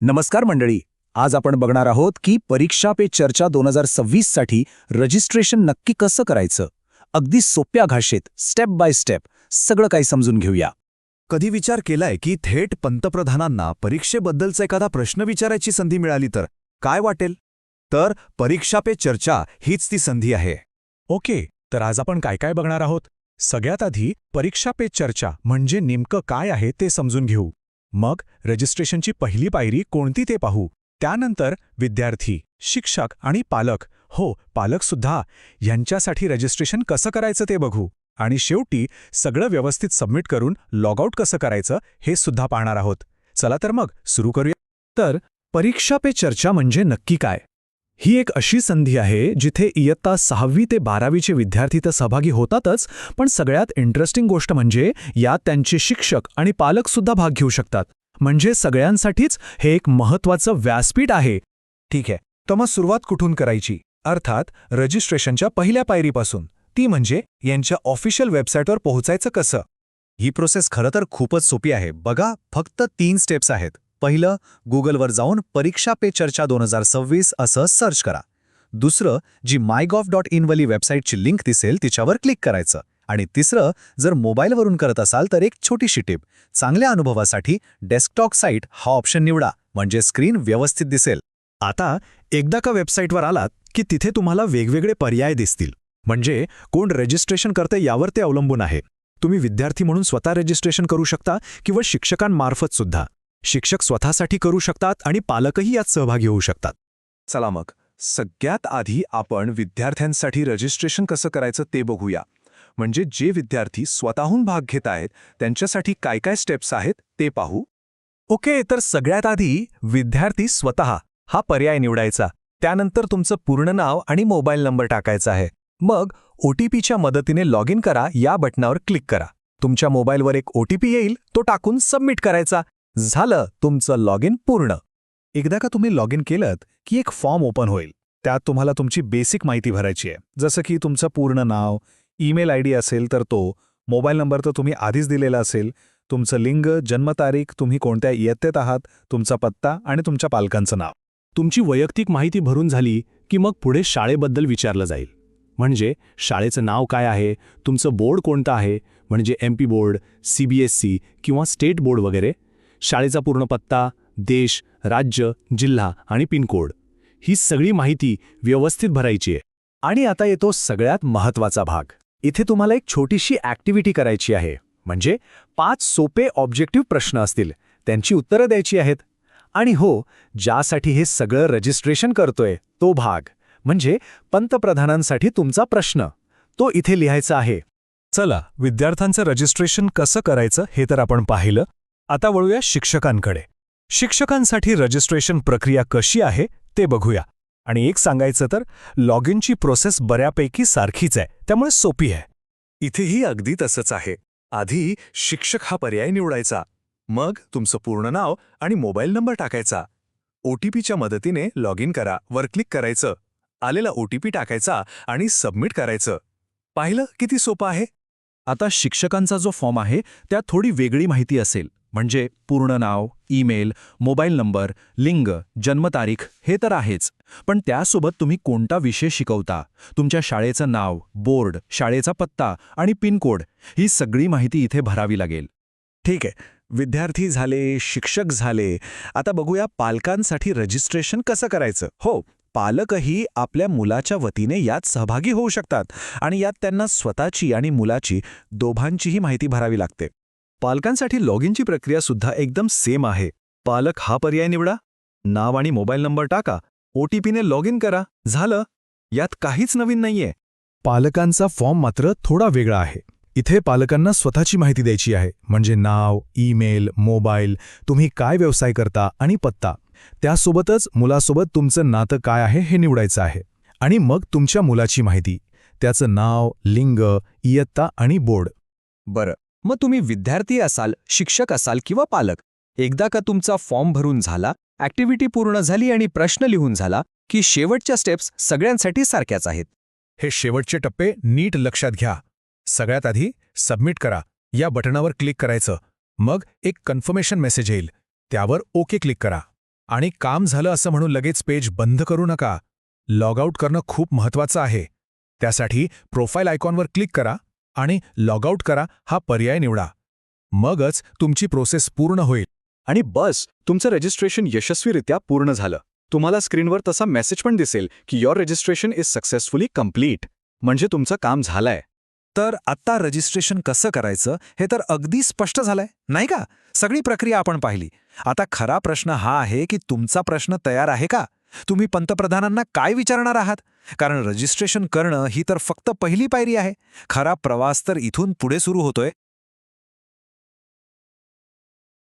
नमस्कार मंडळी. आज आपण बघणार आहोत की परीक्षा पे चर्चा 2026 साठी रजिस्ट्रेशन नक्की कसं करायचं. अगदी सोप्या भाषेत स्टेप बाय स्टेप सगळं काही समजून घेऊया. कधी विचार केलाय की थेट पंतप्रधानांना परीक्षेबद्दलचा एखादा प्रश्न विचारायची संधी मिळाली तर काय वाटेल? तर परीक्षा पे चर्चा हीच ती संधी आहे. ओके, तर आज आपण काय काय बघणार आहोत. सगळ्यात आधी परीक्षा पे चर्चा म्हणजे नेमकं काय आहे ते समजून घेऊ. मग रजिस्ट्रेशनची पहिली पायरी कोणती ते पाहू. त्यानंतर विद्यार्थी, शिक्षक आणि पालकसुद्धा यांच्यासाठी रजिस्ट्रेशन कसं करायचं ते बघू. आणि शेवटी सगळं व्यवस्थित सबमिट करून लॉगआउट कसं करायचं हे सुद्धा पाहणार आहोत. चला तर मग सुरू करूया. तर परीक्षा पे चर्चा म्हणजे नक्की काय? ही एक अशी संधी आहे जिथे इयत्ता 6वी ते 12वीचे विद्यार्थी तर सहभागी होतातच, पण सगळ्यात इंटरेस्टिंग गोष्ट म्हणजे यात त्यांचे शिक्षक आणि पालकसुद्धा भाग घेऊ शकतात. म्हणजे सगळ्यांसाठीच हे एक महत्त्वाचं व्यासपीठ आहे. ठीक आहे, तर मग सुरुवात कुठून करायची? अर्थात रजिस्ट्रेशनच्या पहिल्या पायरीपासून, ती म्हणजे यांच्या ऑफिशियल वेबसाईटवर पोहोचायचं कसं. ही प्रोसेस खरं तर खूपच सोपी आहे. बघा, फक्त 3 स्टेप्स आहेत. पहिलं, गुगलवर जाऊन परीक्षा पे चर्चा 2026 असं सर्च करा. दुसरं, जी mygov.in वाली वेबसाईटची लिंक दिसेल तिच्यावर क्लिक करायचं. आणि तिसरं, जर मोबाईलवरून करत असाल तर एक छोटीशी टिप, चांगल्या अनुभवासाठी डेस्कटॉप साईट हा ऑप्शन निवडा, म्हणजे स्क्रीन व्यवस्थित दिसेल. आता एकदा का वेबसाईटवर आलात की तिथे तुम्हाला वेगवेगळे पर्याय दिसतील. म्हणजे कोण रजिस्ट्रेशन करते यावर ते अवलंबून आहे. तुम्ही विद्यार्थी म्हणून स्वतः रजिस्ट्रेशन करू शकता किंवा शिक्षकांमार्फत सुद्धा. शिक्षक स्वतःसाठी करू शकतात आणि पालकही यात सहभागी होऊ शकतात. चला मग, सगळ्यात आधी आपण विद्यार्थ्यांसाठी रजिस्ट्रेशन कसं करायचं ते बघूया. म्हणजे जे विद्यार्थी स्वतःहून भाग घेत आहेत त्यांच्यासाठी काय काय स्टेप्स आहेत ते पाहू. ओके, तर सगळ्यात आधी विद्यार्थी स्वतः हा पर्याय निवडायचा. त्यानंतर तुमचं पूर्ण नाव आणि मोबाईल नंबर टाकायचा आहे. मग OTPच्या मदतीने लॉग इन करा या बटणावर क्लिक करा. तुमच्या मोबाईलवर एक OTP येईल, तो टाकून सबमिट करायचा. झालं तुमचं लॉग इन पूर्ण. एकदा का तुम्ही लॉग इन केलंत की एक फॉर्म ओपन होईल. त्यात तुम्हाला तुमची बेसिक माहिती भरायची आहे, जसं की तुमचं पूर्ण नाव, ईमेल ID असेल तर तो, मोबाईल नंबर तर तुम्ही आधीच दिलेला असेल, तुमचं लिंग, जन्मतारीख, तुम्ही कोणत्या इयत्तेत आहात, तुमचा पत्ता आणि तुमच्या पालकांचं नाव. तुमची वैयक्तिक माहिती भरून झाली की मग पुढे शाळेबद्दल विचारलं जाईल. म्हणजे शाळेचं नाव काय आहे, तुमचं बोर्ड कोणतं आहे, म्हणजे MP बोर्ड, CBSE किंवा स्टेट बोर्ड वगैरे, शाळेचा पूर्ण पत्ता, देश, राज्य, जिल्हा आणि पिनकोड. ही सगळी माहिती व्यवस्थित भरायची आहे. आणि आता येतो सगळ्यात महत्त्वाचा भाग. इथे तुम्हाला एक छोटीशी ॲक्टिव्हिटी करायची आहे. म्हणजे 5 सोपे ऑब्जेक्टिव्ह प्रश्न असतील, त्यांची उत्तरं द्यायची आहेत. आणि ज्यासाठी हे सगळं रजिस्ट्रेशन करतोय तो भाग, म्हणजे पंतप्रधानांसाठी तुमचा प्रश्न, तो इथे लिहायचा आहे. चला, विद्यार्थ्यांचं रजिस्ट्रेशन कसं करायचं हे तर आपण पाहिलं. आता वळूया शिक्षकांकडे. शिक्षकांसाठी रजिस्ट्रेशन प्रक्रिया कशी आहे ते बघूया. आणि एक सांगायचं तर लॉग इनची प्रोसेस बऱ्यापैकी सारखीच आहे, त्यामुळे सोपी आहे. इथेही अगदी तसंच आहे. आधी शिक्षक हा पर्याय निवडायचा. मग तुमचं पूर्ण नाव आणि मोबाईल नंबर टाकायचा. OTPच्या मदतीने लॉग इन करा वर क्लिक करायचं. आलेला OTP टाकायचा आणि सबमिट करायचं. पाहिलं किती सोपं आहे. आता शिक्षकांचा जो फॉर्म आहे त्यात थोडी वेगळी माहिती असेल. म्हणजे पूर्ण नाव, ईमेल, मोबाईल नंबर, लिंग, जन्मतारीख हे तर आहेच. पण त्यासोबत तुम्ही कोणता विषय शिकवता, तुमच्या शाळेचं नाव, बोर्ड, शाळेचा पत्ता आणि पिनकोड, ही सगळी माहिती इथे भरावी लागेल. ठीक आहे, विद्यार्थी झाले, शिक्षक झाले. आता बघूया पालकांसाठी रजिस्ट्रेशन कसं करायचं. पालकही आपल्या मुलाच्या वतीने यात सहभागी होऊ शकतात आणि यात त्यांना स्वतःची आणि मुलाची दोघांचीही माहिती भरावी लागते. पालकांसाठी लॉग इनची प्रक्रिया सुद्धा एकदम सेम आहे. पालक हा पर्याय निवडा, नाव आणि मोबाईल नंबर टाका, OTPने लॉग इन करा, झालं. यात काहीच नवीन नाहीये. पालकांचा फॉर्म मात्र थोडा वेगळा आहे. इथे पालकांना स्वतःची माहिती द्यायची आहे. म्हणजे नाव, ईमेल, मोबाईल, तुम्ही काय व्यवसाय करता आणि पत्ता. त्यासोबतच मुलासोबत तुमचं नातं काय आहे हे निवडायचं आहे. आणि मग तुमच्या मुलाची माहिती, त्याचं नाव, लिंग, इयत्ता आणि बोर्ड. बरं, मग तुम्ही विद्यार्थी असाल, शिक्षक असाल किंवा पालक, एकदा का तुमचा फॉर्म भरून झाला, ॲक्टिव्हिटी पूर्ण झाली आणि प्रश्न लिहून झाला की शेवटच्या स्टेप्स सगळ्यांसाठी सारख्याच आहेत. हे शेवटचे टप्पे नीट लक्षात घ्या. सगळ्यात आधी सबमिट करा या बटणावर क्लिक करायचं. मग एक कन्फर्मेशन मेसेज येईल, त्यावर ओके क्लिक करा. आणि काम झालं असं म्हणून लगेच पेज बंद करू नका. लॉग आउट करणं खूप महत्त्वाचं आहे. त्यासाठी प्रोफाईल आयकॉनवर क्लिक करा आणि लॉग आउट करा हा पर्याय निवडा. मगच तुमची प्रोसेस पूर्ण होईल. आणि बस, तुमचं रजिस्ट्रेशन यशस्वीरित्या पूर्ण झालं. तुम्हाला स्क्रीनवर तसा मेसेज पण दिसेल की your registration is successfully complete. म्हणजे तुमचं काम झालंय. तर आत्ता रजिस्ट्रेशन कसं करायचं हे तर अगदी स्पष्ट झालंय, नाही का? सगळी प्रक्रिया आपण पाहिली. आता खरा प्रश्न हा आहे की तुमचा प्रश्न तयार आहे का? तुम्ही पंतप्रधानांना काय विचारणार आहात? कारण रजिस्ट्रेशन करणं ही तर फक्त पहिली पायरी आहे. खरा प्रवास तर इथून पुढे सुरू होतोय.